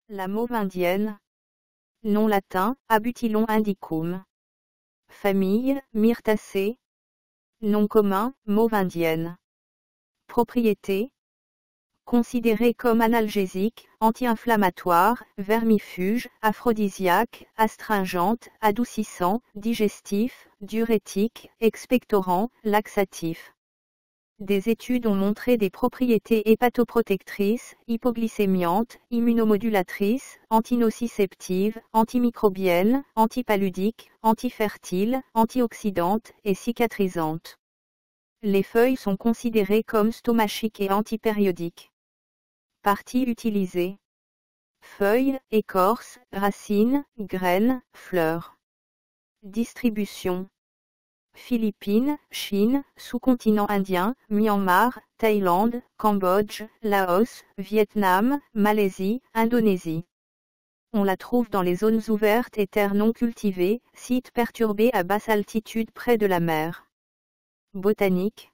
La mauve indienne. Nom latin, Abutilon indicum. Famille, Myrtaceae. Nom commun, mauve indienne. Propriétés. Considéré comme analgésique, anti-inflammatoire, vermifuge, aphrodisiaque, astringente, adoucissant, digestif, diurétique, expectorant, laxatif. Des études ont montré des propriétés hépatoprotectrices, hypoglycémiantes, immunomodulatrices, antinociceptives, antimicrobiennes, antipaludiques, antifertiles, antioxydantes et cicatrisantes. Les feuilles sont considérées comme stomachiques et antipériodiques. Parties utilisées. Feuilles, écorces, racines, graines, fleurs. Distribution. Philippines, Chine, sous-continent indien, Myanmar, Thaïlande, Cambodge, Laos, Vietnam, Malaisie, Indonésie. On la trouve dans les zones ouvertes et terres non cultivées, sites perturbés à basse altitude près de la mer. Botanique.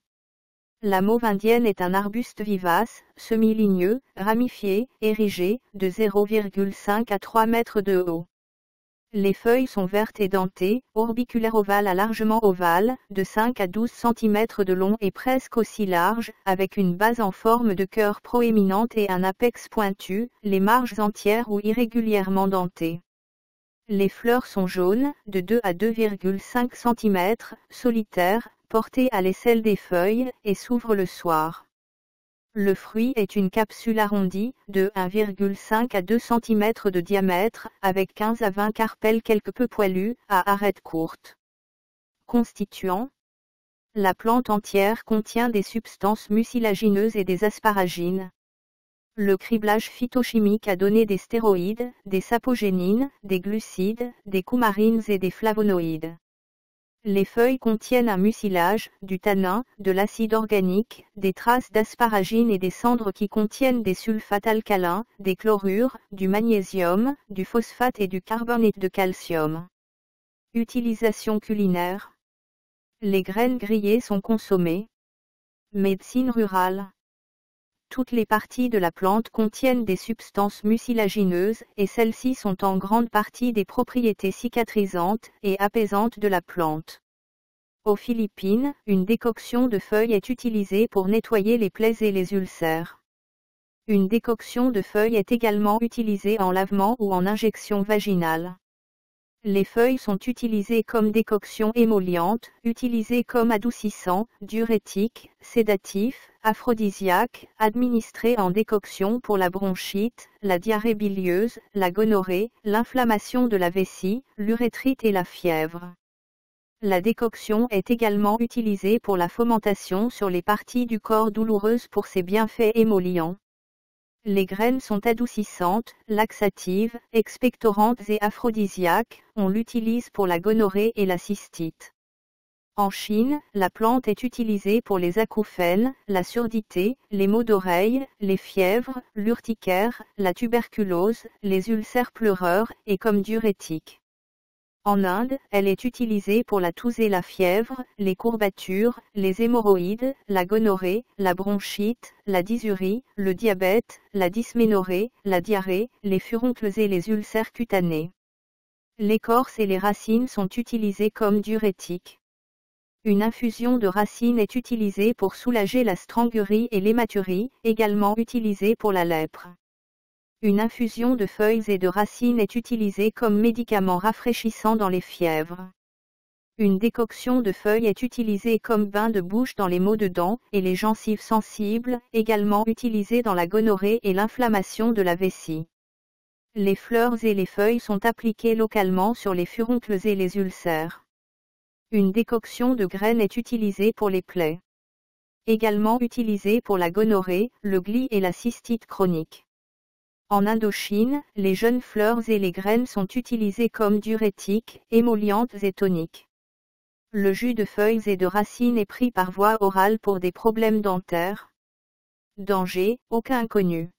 La mauve indienne est un arbuste vivace, semi-ligneux, ramifié, érigé, de 0,5 à 3 mètres de haut. Les feuilles sont vertes et dentées, orbiculaires ovales à largement ovales, de 5 à 12 cm de long et presque aussi larges, avec une base en forme de cœur proéminente et un apex pointu, les marges entières ou irrégulièrement dentées. Les fleurs sont jaunes, de 2 à 2,5 cm, solitaires, portées à l'aisselle des feuilles, et s'ouvrent le soir. Le fruit est une capsule arrondie, de 1,5 à 2 cm de diamètre, avec 15 à 20 carpelles quelque peu poilues, à arêtes courtes. Constituants. La plante entière contient des substances mucilagineuses et des asparagines. Le criblage phytochimique a donné des stéroïdes, des sapogénines, des glucides, des coumarines et des flavonoïdes. Les feuilles contiennent un mucilage, du tanin, de l'acide organique, des traces d'asparagine et des cendres qui contiennent des sulfates alcalins, des chlorures, du magnésium, du phosphate et du carbonate de calcium. Utilisation culinaire. Les graines grillées sont consommées. Médecine rurale. Toutes les parties de la plante contiennent des substances mucilagineuses, et celles-ci sont en grande partie des propriétés cicatrisantes et apaisantes de la plante. Aux Philippines, une décoction de feuilles est utilisée pour nettoyer les plaies et les ulcères. Une décoction de feuilles est également utilisée en lavement ou en injection vaginale. Les feuilles sont utilisées comme décoction émolliente, utilisées comme adoucissant, diurétique, sédatif, aphrodisiaque, administrées en décoction pour la bronchite, la diarrhée bilieuse, la gonorrhée, l'inflammation de la vessie, l'urétrite et la fièvre. La décoction est également utilisée pour la fomentation sur les parties du corps douloureuses pour ses bienfaits émollients. Les graines sont adoucissantes, laxatives, expectorantes et aphrodisiaques, on l'utilise pour la gonorrhée et la cystite. En Chine, la plante est utilisée pour les acouphènes, la surdité, les maux d'oreille, les fièvres, l'urticaire, la tuberculose, les ulcères pleureurs, et comme diurétique. En Inde, elle est utilisée pour la toux et la fièvre, les courbatures, les hémorroïdes, la gonorrhée, la bronchite, la dysurie, le diabète, la dysménorrhée, la diarrhée, les furoncles et les ulcères cutanés. L'écorce et les racines sont utilisées comme diurétiques. Une infusion de racines est utilisée pour soulager la strangurie et l'hématurie, également utilisée pour la lèpre. Une infusion de feuilles et de racines est utilisée comme médicament rafraîchissant dans les fièvres. Une décoction de feuilles est utilisée comme bain de bouche dans les maux de dents et les gencives sensibles, également utilisée dans la gonorrhée et l'inflammation de la vessie. Les fleurs et les feuilles sont appliquées localement sur les furoncles et les ulcères. Une décoction de graines est utilisée pour les plaies. Également utilisée pour la gonorrhée, le gly et la cystite chronique. En Indochine, les jeunes fleurs et les graines sont utilisées comme diurétiques, émollientes et toniques. Le jus de feuilles et de racines est pris par voie orale pour des problèmes dentaires. Danger, aucun connu.